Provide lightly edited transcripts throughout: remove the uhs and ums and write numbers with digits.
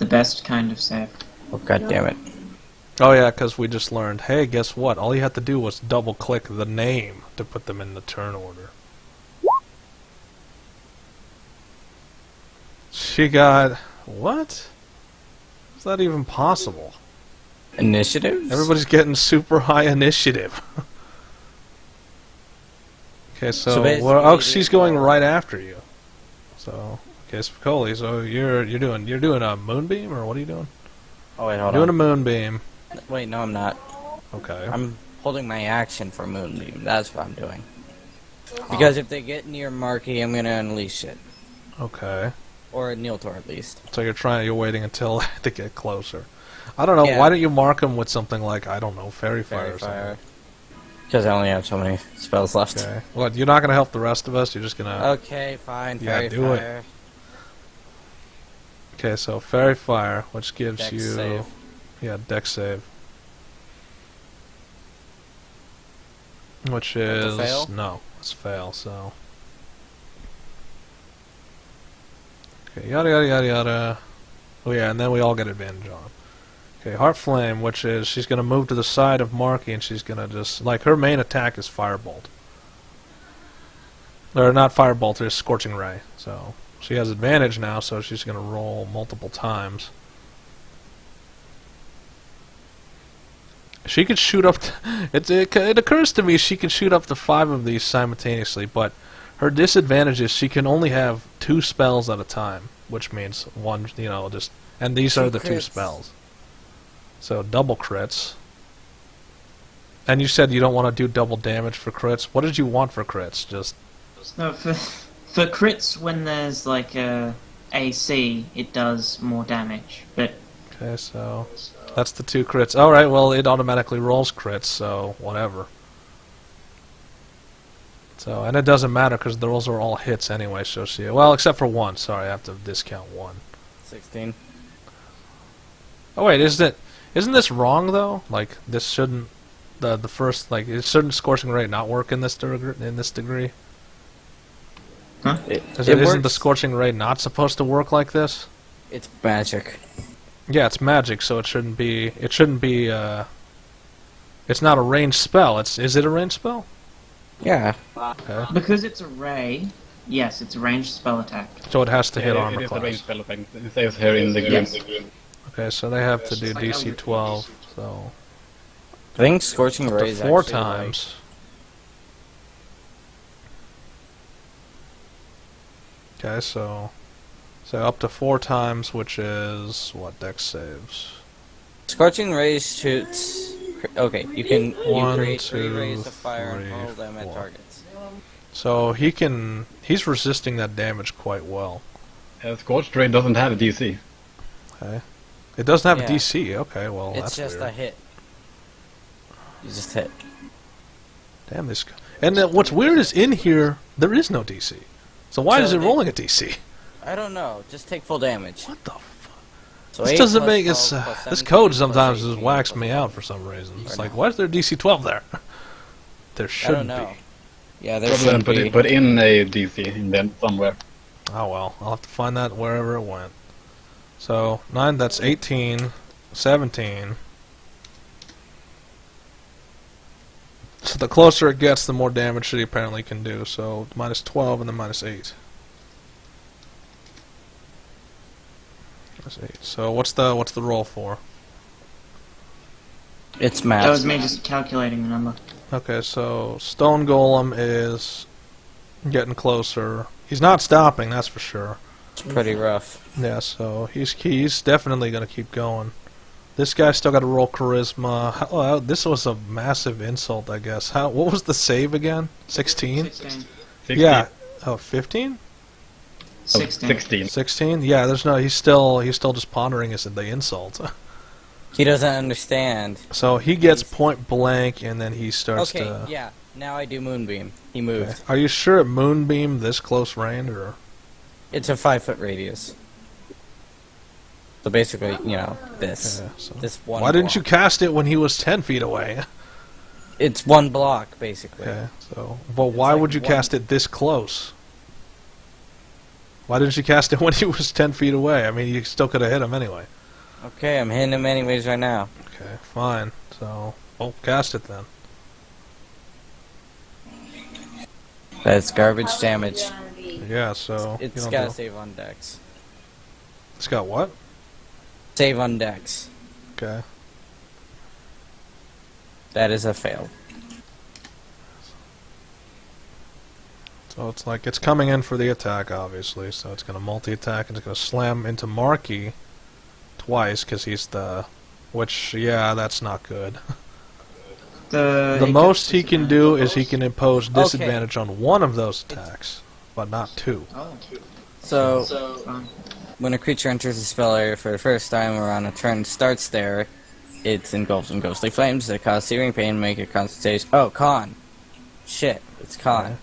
the best kind of save. Oh, god damn it. Oh yeah, because we just learned, hey, guess what? All you had to do was double-click the name to put them in the turn order. She got... what? Is that even possible? Initiatives? Everybody's getting super high initiative. Okay, so well, oh, she's going right after you. So, okay, Spicoli, so you're doing a moonbeam, or what are you doing? Oh wait, hold Doing a on. moonbeam. Wait, no, I'm not. Okay. I'm holding my action for Moonbeam. That's what I'm doing. Because if they get near Marky, I'm gonna unleash it. Okay. Or Niltaor, at least. So you're waiting until they get closer. I don't know. Yeah. Why don't you mark them with something like, I don't know, Fairy Fire or something? Because I only have so many spells left. Okay. What? You're not gonna help the rest of us. You're just gonna. Okay, fine. Yeah, Fairy do it. Fire. Okay, so Fairy Fire, which gives Dex you. save. Yeah, Dex save. Which is fail? no, it's fail. So. Okay, yada yada yada yada. Oh yeah, and then we all get advantage on 'em. Okay, Heart Flame, which is she's gonna move to the side of Marky, and she's gonna just like her main attack is Firebolt. Or not Firebolt, it's Scorching Ray. So she has advantage now, so she's gonna roll multiple times. She could shoot up. It occurs to me she could shoot up to 5 of these simultaneously, but her disadvantage is she can only have 2 spells at a time, which means one, just... And these are the 2 spells. So, double crits. And you said you don't want to do double damage for crits. What did you want for crits? Just... No, for crits, when there's like a AC, it does more damage. But okay, so... That's the 2 crits. Alright, well, it automatically rolls crits, so whatever. So, and it doesn't matter because those are all hits anyway, so she... Well, except for 1. Sorry, I have to discount 1. 16. Oh wait, isn't this wrong though? Like this shouldn't the first shouldn't Scorching Ray not work in this degree? huh? Isn't the Scorching Ray not supposed to work like this? It's magic. Yeah, it's magic, so it shouldn't be. It's not a ranged spell. Is it a ranged spell? Yeah. Okay. because it's a ray, yes, it's a ranged spell attack. So it has to hit It armor is a range class. spell effect. It says here in the Yes. game. Okay, so they have to do It's like DC Elder 12, so I think Scorching up Ray to is 4 actually times. Okay, so up to 4 times, which is what Dex saves. Scorching Rays shoots... Okay, you can One, create 3 two, rays of fire three, and hurl them at 4. targets. So he's resisting that damage quite well. Scorched Ray doesn't have a DC. Okay. It doesn't have Yeah. a DC. Okay, well It's that's just weird. a hit. You just hit. Damn this. And what's weird is in here there is no DC. So why So is it they- rolling a DC? I don't know. Just take full damage. What the? So This 8 doesn't plus make 12 this. plus This 17 code plus sometimes just 18 whacks plus me 12. out for some reason. It's Or like, no. why is there DC 12 there? There I shouldn't don't know. be. Yeah, there Probably shouldn't put, be. put in a DC in there somewhere. Oh well, I'll have to find that wherever it went. So 9. That's 18, 17. So the closer it gets, the more damage she apparently can do. So minus 12 and then minus 8. Minus 8. So what's the roll for? It's math. That was me just calculating the number. Okay, so Stone Golem is getting closer. He's not stopping, that's for sure. It's pretty rough. Yeah, so he's definitely going to keep going. This guy's still got to roll charisma. Oh, this was a massive insult, I guess. What was the save again? 16? 16. 16. Yeah. Oh, 15? 16. 16. 16? Yeah, there's no. He's still just pondering the insult. He doesn't understand. So he gets point blank, and then he starts Okay, to. yeah. Now I do Moonbeam. He moved. Okay. Are you sure it Moonbeam this close range, or? It's a 5-foot radius. So basically, this. Yeah, so. This one Why didn't you block. cast it when he was 10 feet away? It's one block, basically. Okay, so. But why like would you one- cast it this close? Why didn't you cast it when he was 10 feet away? I mean, you still could have hit him anyway. Okay, I'm hitting him anyways right now. Okay, fine. So, well, cast it then. That's garbage damage. Yeah, so... It's gotta save on Dex. It's got what? Save on Dex. Okay. That is a fail. So it's like, it's coming in for the attack, obviously, so it's going to multi-attack, and it's going to slam into Marky twice, because he's the... Which, yeah, that's not good. The most he can do is he can impose disadvantage on one of those attacks, but not two. Oh. So, Fine. when a creature enters the spell area for the first time or on a turn starts there, it's engulfed in ghostly flames that cause searing pain, make a concentration... Oh, con. Shit, it's con. Okay.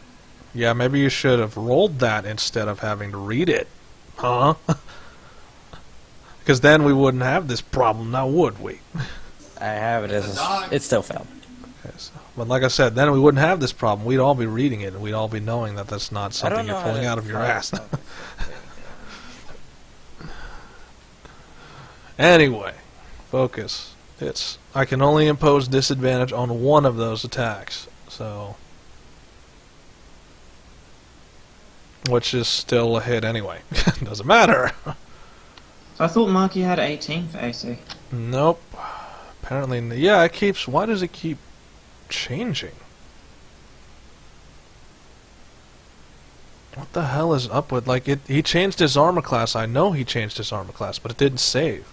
Yeah, maybe you should have rolled that instead of having to read it. Huh? Because then we wouldn't have this problem, now would we? I have it as a... It still failed. Okay, so, but like I said, then we wouldn't have this problem. We'd all be reading it, and we'd all be knowing that that's not something you're pulling out of your ass. Anyway, focus. I can only impose disadvantage on one of those attacks, so... Which is still a hit anyway. Doesn't matter. So I thought Marky had 18 for AC. Nope. Apparently, yeah, it keeps... Why does it keep changing? What the hell is up with... Like, he changed his armor class. I know he changed his armor class, but it didn't save.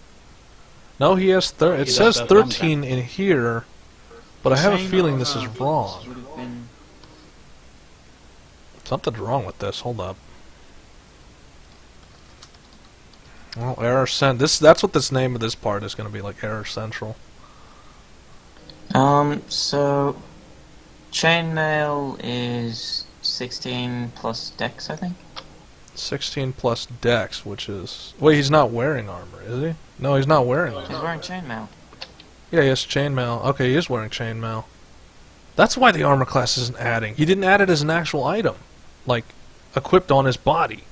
No, he has... It says 13 in here, but I have a feeling this is wrong. Would have been... Something's wrong with this. Hold up. Well, error sent. That's what this name of this part is going to be, like error central. So chainmail is 16 plus dex, I think. 16 plus dex, which is... Wait, he's not wearing armor, is he? No, he's not wearing armor. He's wearing chainmail. Yeah, he has chainmail. Okay, he is wearing chainmail. That's why the armor class isn't adding. He didn't add it as an actual item, like equipped on his body.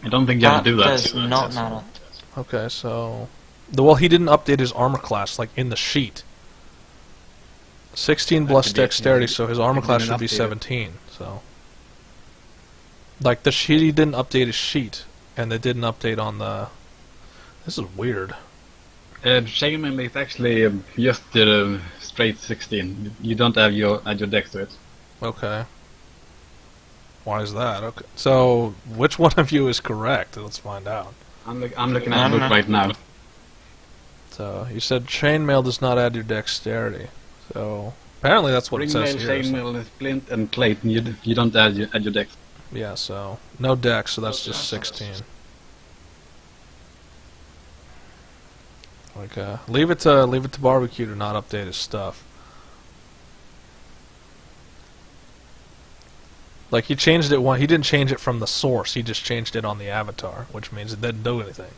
I don't think you have to do that. Does not matter. Okay, so... Well, he didn't update his armor class, like, in the sheet. 16 plus dexterity, so his armor class should be 17, so... Like, the sheet, he didn't update his sheet, and they didn't update on the... This is weird. Chainmail is actually just straight 16. You don't add your dex to it. Okay. Why is that? Okay. So, which one of you is correct? Let's find out. I'm looking at the book right now. So, you said chainmail does not add your dexterity. So, apparently that's what it says Ringmail, here. chainmail, is splint, and plate. And you don't add your dex. Yeah, so no dex, so that's just 16. Like, leave it to barbecue to not update his stuff. Like, he changed it he didn't change it from the source, he just changed it on the avatar, which means it didn't do anything.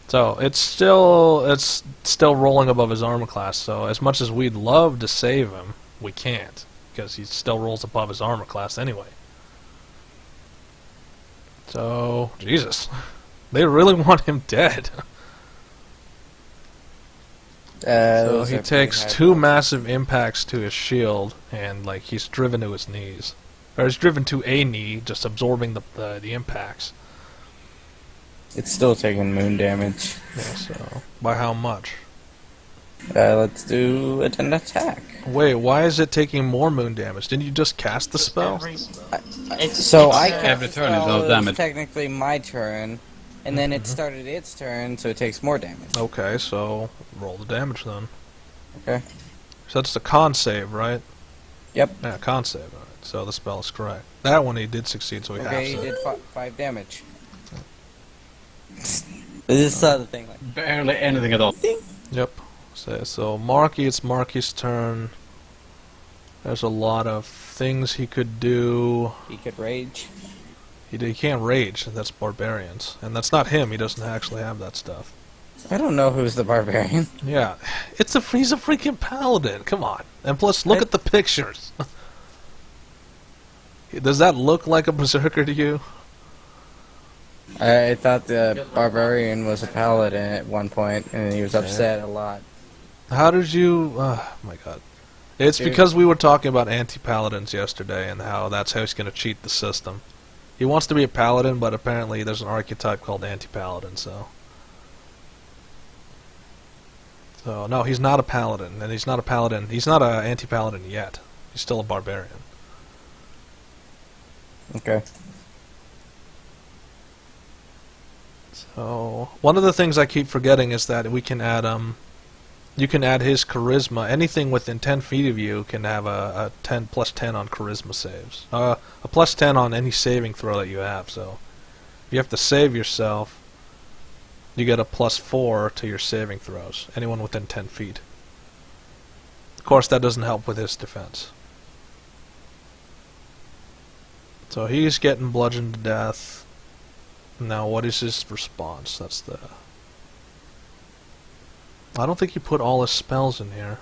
So, it's still rolling above his armor class, so as much as we'd love to save him, we can't, because he still rolls above his armor class anyway. So, Jesus. They really want him dead. So he takes 2 massive impacts to his shield, and like he's driven to his knees. Or he's driven to a knee, just absorbing the impacts. It's still taking moon damage. Yeah, so by how much? Let's do an attack. Wait, why is it taking more moon damage? Didn't you just cast the spell? So I cast every the turn it spell, does damage. it's technically my turn, and then it started its turn, so it takes more damage. Okay, so roll the damage then. Okay. So that's the con save, right? Yep. Yeah, con save. Alright, so the spell is correct. That one he did succeed, so he Okay, he halves it. did 5 damage. This is the thing. Like, Barely anything at all. Yep. So Marky, it's Marky's turn. There's a lot of things he could do. he could rage. He can't rage. That's barbarians, and that's not him. He doesn't actually have that stuff. I don't know who's the barbarian. Yeah, he's a freaking paladin. Come on. And plus, look at the pictures. Does that look like a berserker to you? I thought the barbarian was a paladin at one point, and he was upset a lot. How did you... Oh, my God. It's Dude. because we were talking about anti-paladins yesterday and how that's how he's going to cheat the system. He wants to be a paladin, but apparently there's an archetype called anti-paladin, so... So, no, he's not a paladin, and he's not a paladin. He's not an anti-paladin yet. He's still a barbarian. Okay. So, one of the things I keep forgetting is that we can add, you can add his charisma. Anything within 10 feet of you can have a 10 plus 10 on charisma saves. A plus 10 on any saving throw that you have, so... If you have to save yourself, you get a plus 4 to your saving throws. Anyone within 10 feet. Of course, that doesn't help with his defense. So he's getting bludgeoned to death. Now, what is his response? That's the... I don't think you put all his spells in here.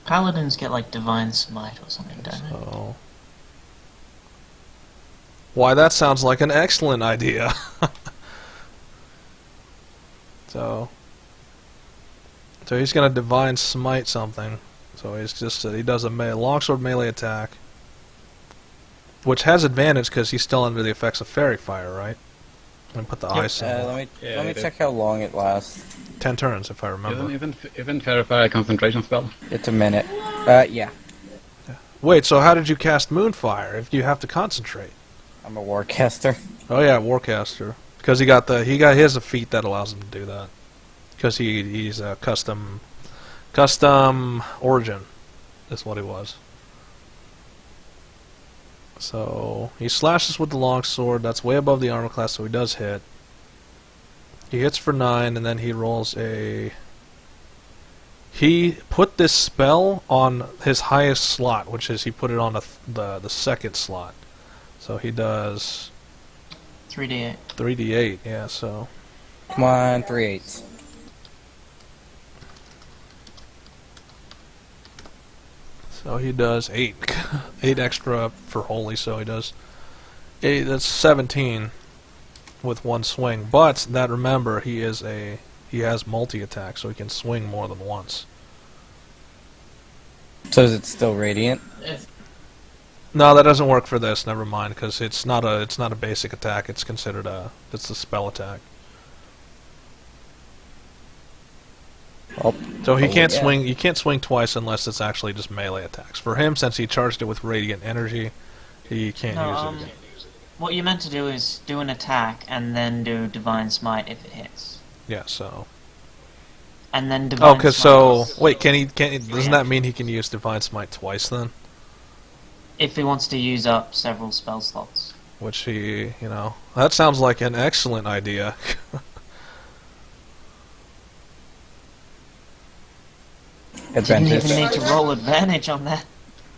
Paladins get like Divine Smite or something, don't they? So... Why, that sounds like an excellent idea. So he's gonna Divine Smite something. So he's just he does a longsword melee attack, which has advantage because he's still under the effects of fairy fire, right? And put the ice in. Let me check how long it lasts. 10 turns, if I remember. Isn't fairy fire a concentration spell? It's a minute. Yeah. Wait, so how did you cast Moonfire if you have to concentrate? I'm a warcaster. Oh yeah, Warcaster. Because he got his a feat that allows him to do that. Because he's a custom origin is what he was. So he slashes with the longsword. That's way above the armor class, so he does hit. He hits for 9, and then he rolls a... He put this spell on his highest slot, which is he put it on the second slot. So he does 3d8. 3d8, yeah, so... Come on, 3/8. So he does 8. 8 extra for holy, so he does... 8, that's 17 with one swing. But, that remember, he has multi-attack, so he can swing more than once. So is it still radiant? No, that doesn't work for this. Never mind, because it's not a basic attack. It's considered it's a spell attack. Oh, So he can't yeah. swing. You can't swing twice unless it's actually just melee attacks. For him, since he charged it with radiant energy, he can't use it. What you meant to do is do an attack and then do Divine Smite if it hits, Yeah. So. and then Divine. Oh, because Smite wait, doesn't that mean he can use Divine Smite twice then? if he wants to use up several spell slots. Which he, that sounds like an excellent idea. Didn't Advantage. even need to roll advantage on that.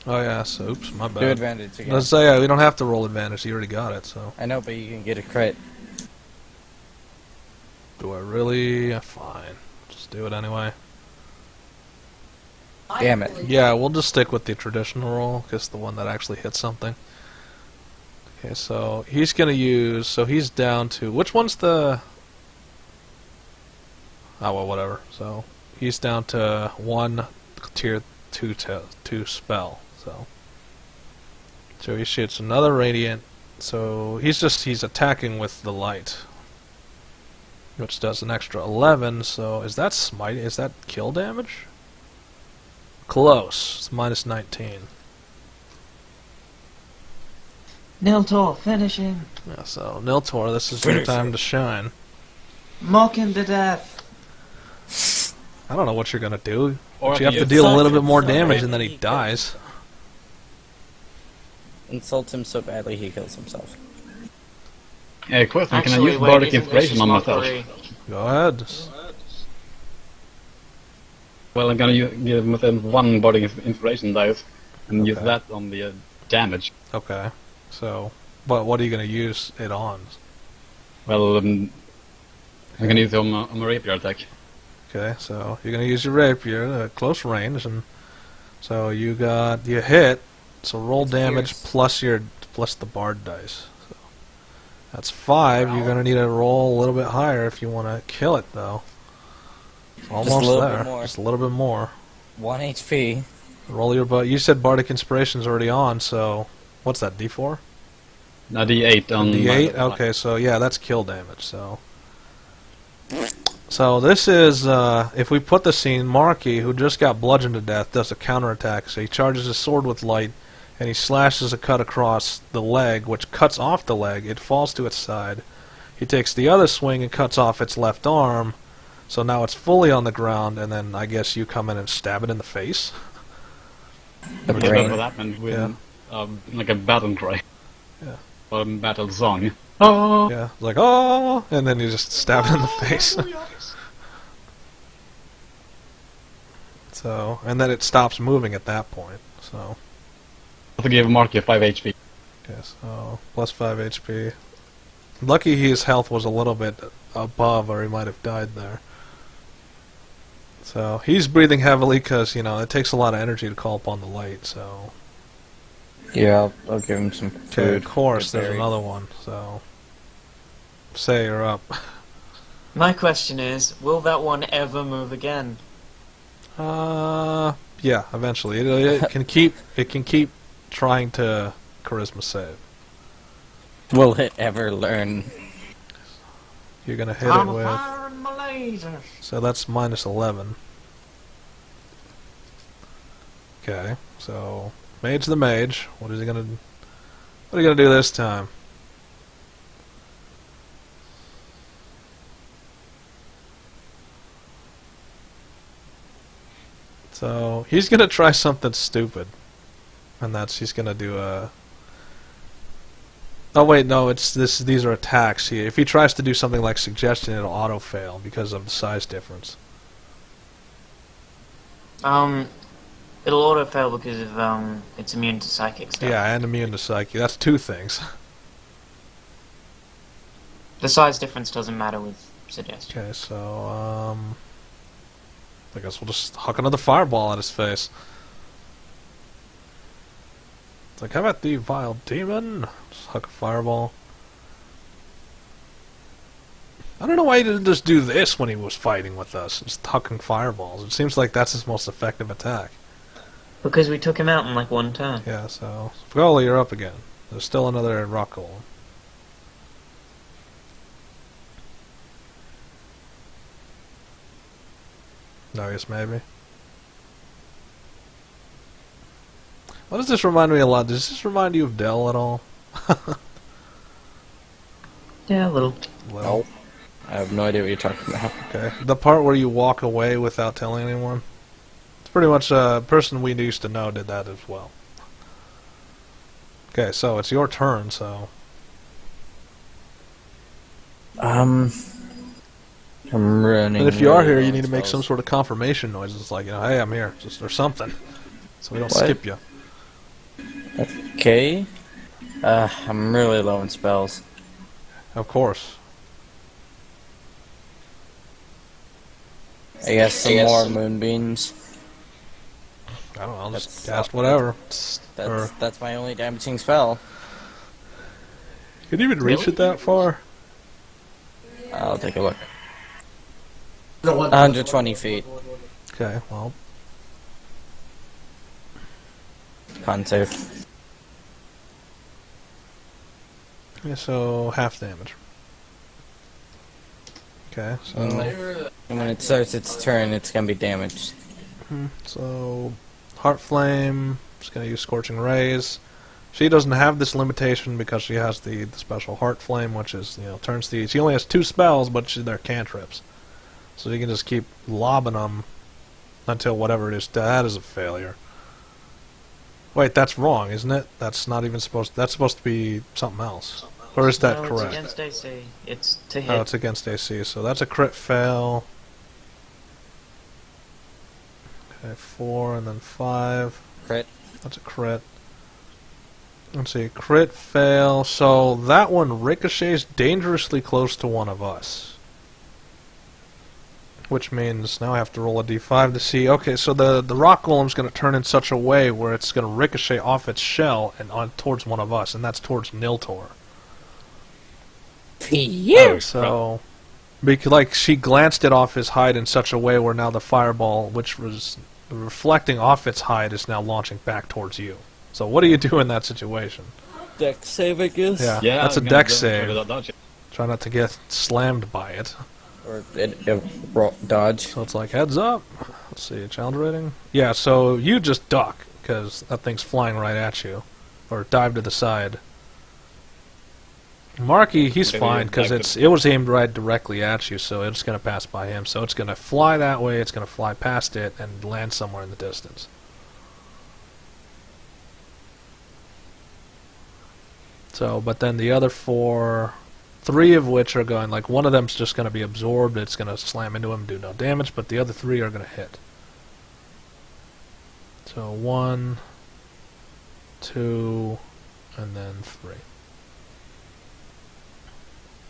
Oh yeah, so oops, my Do bad. advantage again. Let's say we don't have to roll advantage. He already got it. So I know, but you can get a crit. do I really? Fine, just do it anyway. Damn it. Yeah, we'll just stick with the traditional roll, because the one that actually hits something. Okay, so he's gonna use. So he's down to which one's the? Oh well, whatever. So he's down to 1 tier 2 spell. So he shoots another radiant. So he's attacking with the light, which does an extra 11. So is that smite? Is that kill damage? Close. It's minus 19. Niltaor, finish him. Yeah, so Niltaor, this is your time to shine. Mock him to death. I don't know what you're gonna do. Or But you have if to you- deal a little bit more damage and then he dies. Insult him so badly he kills himself. Question, can I use Bardic Inspiration on myself? Go ahead. Well, I'm gonna give myself 1 Bardic Inspiration dice and use Okay. that on the damage. Okay. So, but what are you gonna use it on? Well, I'm gonna use it on my rapier attack. Okay, so you're gonna use your rapier at close range and So you hit. So roll damage Fierce. plus the bard dice. So that's 5. You're gonna need to roll a little bit higher if you want to kill it, though. It's almost little there. bit more. Just a little bit more. 1 HP. Roll your butt. You said Bardic Inspiration's already on, so what's that? D4? No, D8 on D8. my- Okay, so yeah, that's kill damage. So this is if we put the scene, Marky, who just got bludgeoned to death, does a counterattack. So he charges his sword with light, and he slashes a cut across the leg, which cuts off the leg. It falls to its side. He takes the other swing and cuts off its left arm. So now it's fully on the ground, and then I guess you come in and stab it in the face. The Yeah, brain. but that meant with Yeah. like a battle cry. Yeah. Or a battle song. Oh! Yeah, like, oh, and then you just stab it in the face. So, and then it stops moving at that point. So, To give Marky 5 HP. yes, so plus 5 HP. Lucky his health was a little bit above, or he might have died there. So he's breathing heavily because it takes a lot of energy to call upon the light. So Yeah, I'll give him some okay, food. of course, Get there's buried. another one. So say you're up. My question is, will that one ever move again? Yeah, eventually it can keep trying to charisma save. Will it ever learn? You're gonna hit I'm it with. firing my lasers. So that's minus 11. Okay, so mage the mage. What are you gonna do this time? So he's gonna try something stupid, and he's gonna do a. Oh wait, no, it's this. These are attacks. If he tries to do something like suggestion, it'll auto fail because of the size difference. It'll auto fail because of it's immune to psychic stuff. Yeah, and immune to psyche. That's 2 things. The size difference doesn't matter with suggestion. Okay, so I guess we'll just huck another fireball at his face. It's like, how about the vile demon? Just huck a fireball. I don't know why he didn't just do this when he was fighting with us, just hucking fireballs. It seems like that's his most effective attack. Because we took him out in like 1 turn. Yeah, so Fgola, you're up again. There's still another rock golem. No, yes, maybe. What does this remind me a lot? Does this remind you of Dell at all? Yeah, a little. Well, I have no idea what you're talking about. okay. The part where you walk away without telling anyone? It's pretty much a person we used to know did that as well. Okay, so it's your turn, so... I'm running. And if you are really here, low you need to make some spells. sort of confirmation noises, like, hey, I'm here, or something. So we don't What? skip you. Okay. I'm really low in spells. Of course. I guess some more moonbeams. I don't know, I'll just That's- cast whatever. That's my only damaging spell. Can you even reach Really? it that far? I'll take a look. 120 feet. Okay, well, Con save. yeah, so half damage. Okay, so And when it starts its turn, it's gonna be damaged. so Heart Flame. Just gonna use Scorching Rays. She doesn't have this limitation because she has the special Heart Flame, which is turns the. She only has 2 spells, but they're cantrips, so you can just keep lobbing them until whatever it is. That is a failure. Wait, that's wrong, isn't it? That's not even supposed. That's supposed to be something else. Or is that No, correct? It's against AC. It's to hit. Oh, it's against AC, so that's a crit fail. Okay, 4 and then 5. Crit. That's a crit. Let's see, crit fail. So that one ricochets dangerously close to one of us. which means now I have to roll a d5 to see. Okay, so the rock golem's going to turn in such a way where it's going to ricochet off its shell and on towards one of us, and that's towards Niltaor. Phew! So, because like she glanced it off his hide in such a way where now the fireball, which was reflecting off its hide, is now launching back towards you. So what do you do in that situation? Dex save, I guess? Yeah, that's a dex save. Try not to get slammed by it. Or dodge. So it's like, heads up. Let's see, challenge rating. Yeah, so you just duck, because that thing's flying right at you. Or dive to the side. Marky, he's fine, because it was aimed right directly at you, so it's going to pass by him. So it's going to fly that way, it's going to fly past it, and land somewhere in the distance. So, but then the other four, 3 of which are going, like, one of them's just going to be absorbed, it's going to slam into him, do no damage, but the other 3 are going to hit. So 1, 2, and then 3.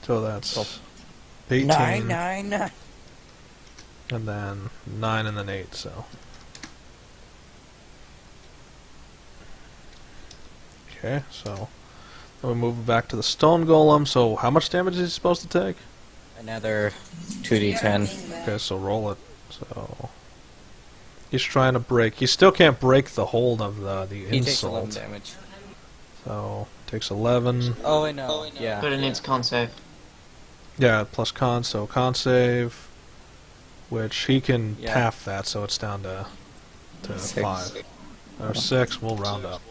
So that's 18. 9, 9, 9. And then 9 and then 8, so. Okay, so then we move back to the stone golem. So how much damage is he supposed to take? Another 2d10. Okay, so roll it. So he's trying to break. He still can't break the hold of the He takes 11 insult. damage. So takes 11. Oh, I know. Yeah. But it needs con save. Yeah, plus con, so con save, which he can Yeah. half that, so it's down to 6. 5. Or 6, we'll round up.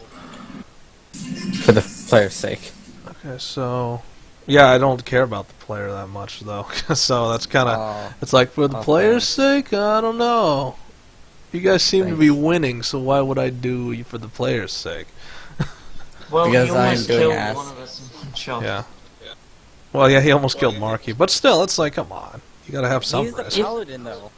For the player's sake. Okay, so yeah, I don't care about the player that much though. So that's kind of it's like for the player's sake, I don't know. You guys seem to be winning, so why would I do it for the player's sake? Well, Because he I'm almost doing killed ass. one of us in one shot. Yeah. Well, yeah, he almost killed Marky, but still, it's like, come on, you gotta have some He's the risk. paladin, though.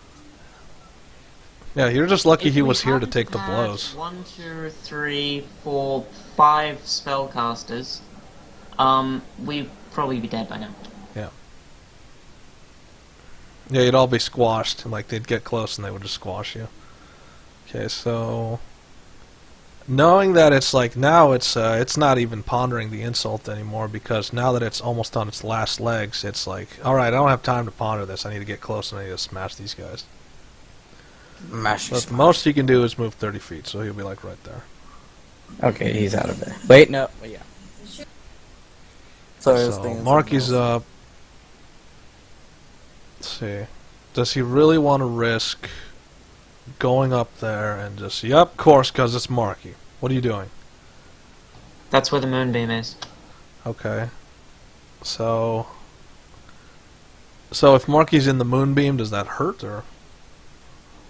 Yeah, you're just lucky If he we was here to hadn't take the had blows. 1, 2, 3, 4, 5 spellcasters, we'd probably be dead by now. Yeah, you'd all be squashed, and like they'd get close and they would just squash you. Okay, so knowing that it's like now it's not even pondering the insult anymore, because now that it's almost on its last legs, it's like, all right, I don't have time to ponder this. I need to get close and I need to smash these guys. But the most he can do is move 30 feet, so he'll be like right there. Okay, he's out of there. Wait, no. Yeah. So Marky's up. Let's see. Does he really want to risk going up there and just, yep, of course, because it's Marky. What are you doing? That's where the moonbeam is. Okay. So if Marky's in the moonbeam, does that hurt, or?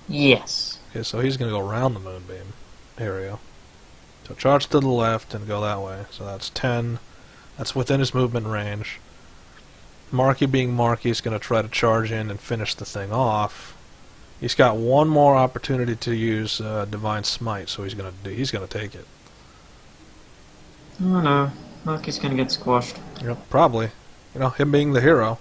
Yes. Okay, so he's going to go around the moonbeam area. So charge to the left and go that way. So that's 10. That's within his movement range. Marky being Marky is going to try to charge in and finish the thing off. He's got one more opportunity to use Divine Smite, so he's going to take it. Oh no, Marky's gonna get squashed. Yep, probably. You know, him being the hero.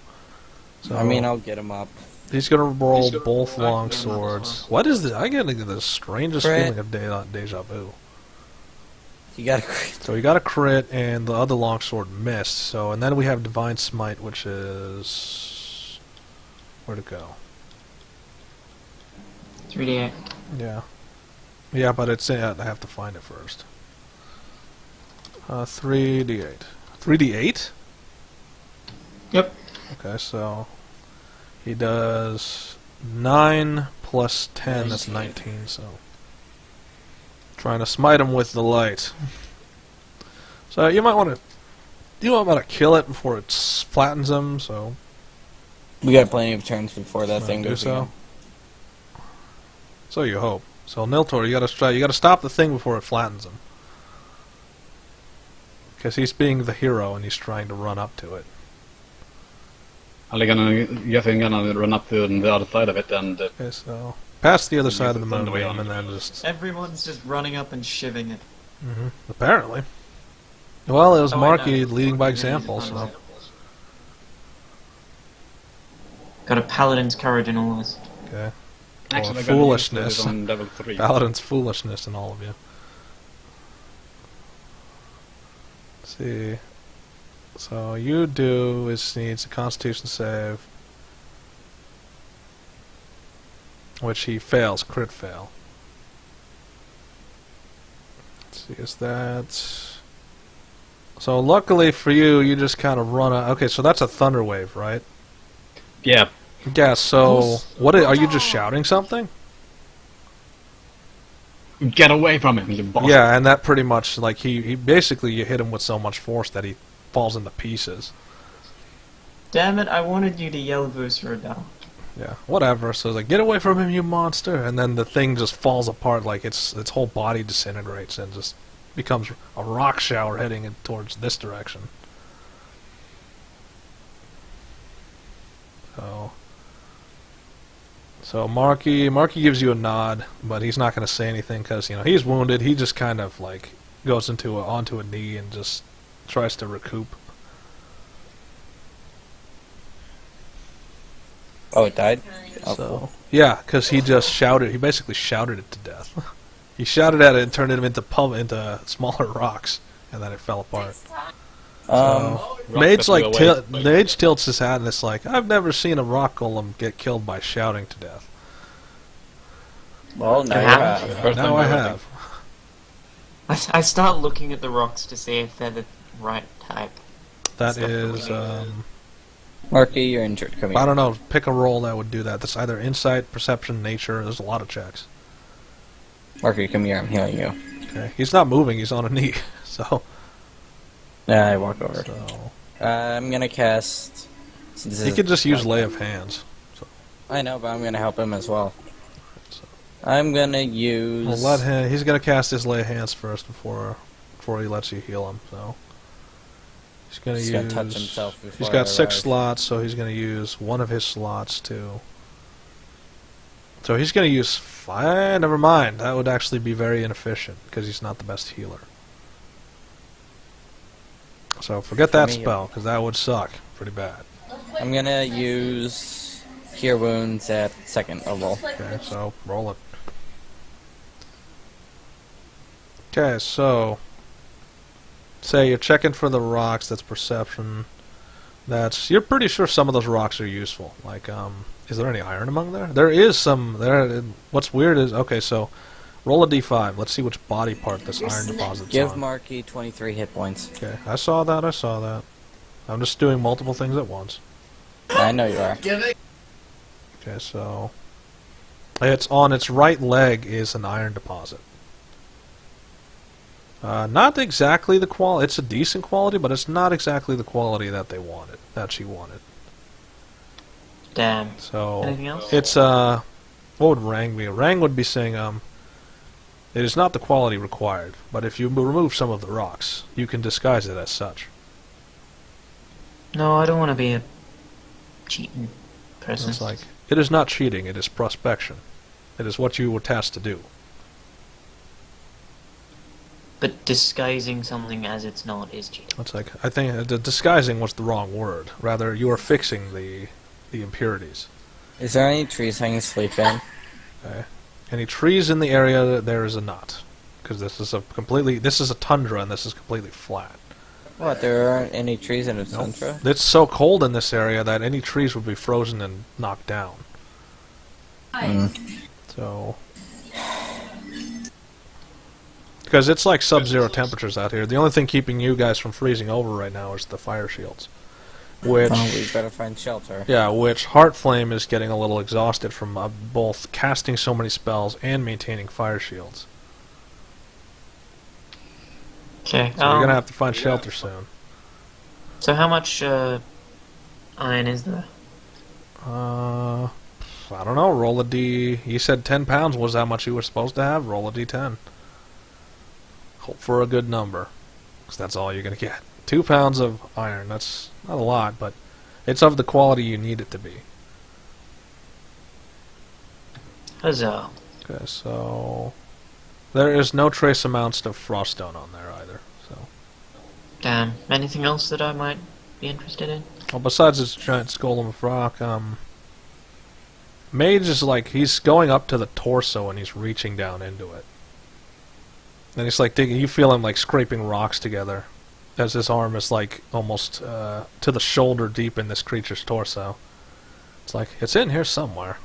So I mean, I'll get him up. he's going to roll both long swords. What is this? I get the strangest Crit. feeling of deja vu. You gotta crit. So he got a crit, and the other longsword missed. So, and then we have Divine Smite, which is where'd it go? 3d8. Yeah, but it's I have to find it first. 3d8. 3d8? Yep. Okay, so he does 9 plus 10. That's 19. So trying to smite him with the light. So you might want to kill it before it flattens him. So We got plenty of turns before that might thing do goes so. again. So you hope. So Niltaor, you gotta stop the thing before it flattens him. Because he's being the hero and he's trying to run up to it. I'm gonna run up to the other side of it and Okay, so past the other side of the Find a way moonbeam on and it. then just... Everyone's just running up and shivving it. Apparently. Well, it was Oh, I Marky know. leading by Marky example, leading by so... Got a paladin's courage in all this. Okay. Actually, Or I got used to foolishness. it on level 3. Paladin's foolishness in all of you. Let's see. So you do is needs a Constitution save, which he fails, crit fail. Let's see, is that? So luckily for you, you just kind of run. Okay, so that's a thunder wave, right? Yeah. Yeah. So what are you just shouting something? Get away from him, you bastard. Yeah, and that pretty much like he basically you hit him with so much force that he falls into pieces. Damn it, I wanted you to yell Vuceradar. Yeah, whatever. So it's like, get away from him, you monster! And then the thing just falls apart, like its whole body disintegrates and just becomes a rock shower heading towards this direction. So Marky gives you a nod, but he's not going to say anything because he's wounded. He just kind of like goes onto a knee and just tries to recoup. Oh, it died? Oh, So cool. yeah, because he just shouted. He basically shouted it to death. He shouted at it and turned it into smaller rocks, and then it fell apart. Mage Mage tilts his hat and it's like, I've never seen a rock golem get killed by shouting to death. Well, now you have. Now I have. I start looking at the rocks to see if they're the right type. That Stuff is, Marky, you're injured. Come here. I don't know, pick a roll that would do that. That's either insight, perception, nature. There's a lot of checks. Marky, come here. I'm healing you. Okay. He's not moving, he's on a knee. So. Yeah, I walk over. So. I'm gonna cast. He could just use lay of hands. So. I know, but I'm gonna help him as well. I'm gonna use. We'll let him. He's gonna cast his lay of hands first before he lets you heal him. So. He's gonna touch himself before He's got I 6 arrive. slots, so he's gonna use one of his slots too. So he's gonna use 5. Never mind. That would actually be very inefficient because he's not the best healer. So forget that spell because that would suck pretty bad. I'm gonna use Cure Wounds at 2nd level. Okay, so roll it. Okay, so say you're checking for the rocks. That's perception. You're pretty sure some of those rocks are useful. Like, is there any iron among there? There is some. What's weird is so roll a d5. Let's see which body part this iron deposit's Give on. Marky 23 hit points. Okay, I saw that. I'm just doing multiple things at once. I know you are. Okay, so it's on its right leg is an iron deposit. Not exactly the quality. It's a decent quality, but it's not exactly the quality that she wanted. Damn. So Anything else? it's what would Rang be? Rang would be saying it is not the quality required, but if you remove some of the rocks, you can disguise it as such. No, I don't want to be a cheating person. It's like it is not cheating. It is prospection. It is what you were tasked to do. But disguising something as it's not is cheating. It's like I think the disguising was the wrong word. Rather, you are fixing the impurities. Is there any trees I can sleep in? Okay. Any trees in the area? There is a not, because this is a tundra and this is completely flat. What? There aren't any trees in a tundra? It's so cold in this area that any trees would be frozen and knocked down. So. Because it's like sub-zero temperatures out here. The only thing keeping you guys from freezing over right now is the fire shields. Which, we better find shelter. yeah, which Heartflame is getting a little exhausted from both casting so many spells and maintaining fire shields. Okay. So you're gonna have to find shelter soon. So how much iron is there? I don't know. Roll a d. You said 10 pounds was how much you were supposed to have. Roll a d10. Hope for a good number, because that's all you're gonna get. 2 pounds of iron. That's not a lot, but it's of the quality you need it to be. Huzzah. Okay, so there is no trace amounts of froststone on there either. So, Damn. Anything else that I might be interested in? well, besides this giant golem of rock, Mage is like, he's going up to the torso and he's reaching down into it. And he's like digging, you feel him like scraping rocks together as his arm is like almost to the shoulder deep in this creature's torso. It's like, it's in here somewhere.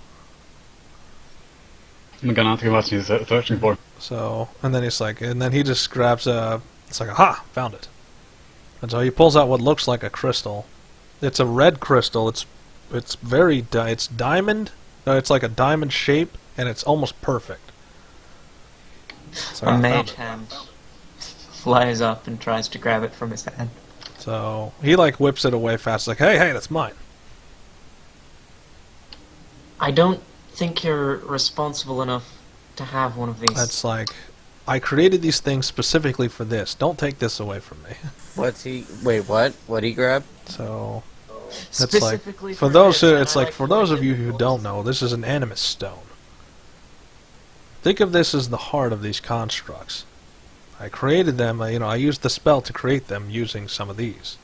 I'm gonna ask you what he's searching for. So, and then he's like, and then he just grabs it's like, aha, found it. And so he pulls out what looks like a crystal. It's a red crystal. It's very, it's diamond. No, it's like a diamond shape, and it's almost perfect. So A mage hand flies up and tries to grab it from his hand. So he like whips it away fast, like, hey, that's mine. I don't think you're responsible enough to have one of these. That's like, I created these things specifically for this. Don't take this away from me. What's he? Wait, what? What'd he grab? So it's Specifically like, for for those this, who, and it's I like like for to those make of it you who don't know, this is an animus stone. Think of this as the heart of these constructs. I created them. I used the spell to create them using some of these.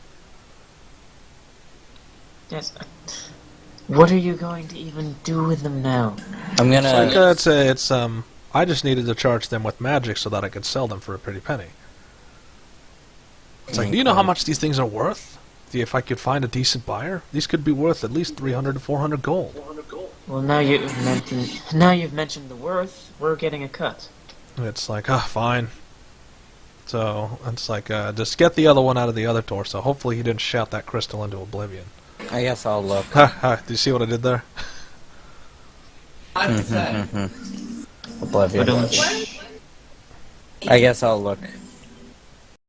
Yes. What are you going to even do with them now? I'm gonna. It's I just needed to charge them with magic so that I could sell them for a pretty penny. It's like, do you know how much these things are worth? If I could find a decent buyer, these could be worth at least 300 to 400 gold. Well, now you've mentioned the worth. We're getting a cut. It's like, fine. So it's like, just get the other one out of the other torso. Hopefully he didn't shout that crystal into oblivion. I guess I'll look. Do you see what I did there? Oblivion. I guess I'll look.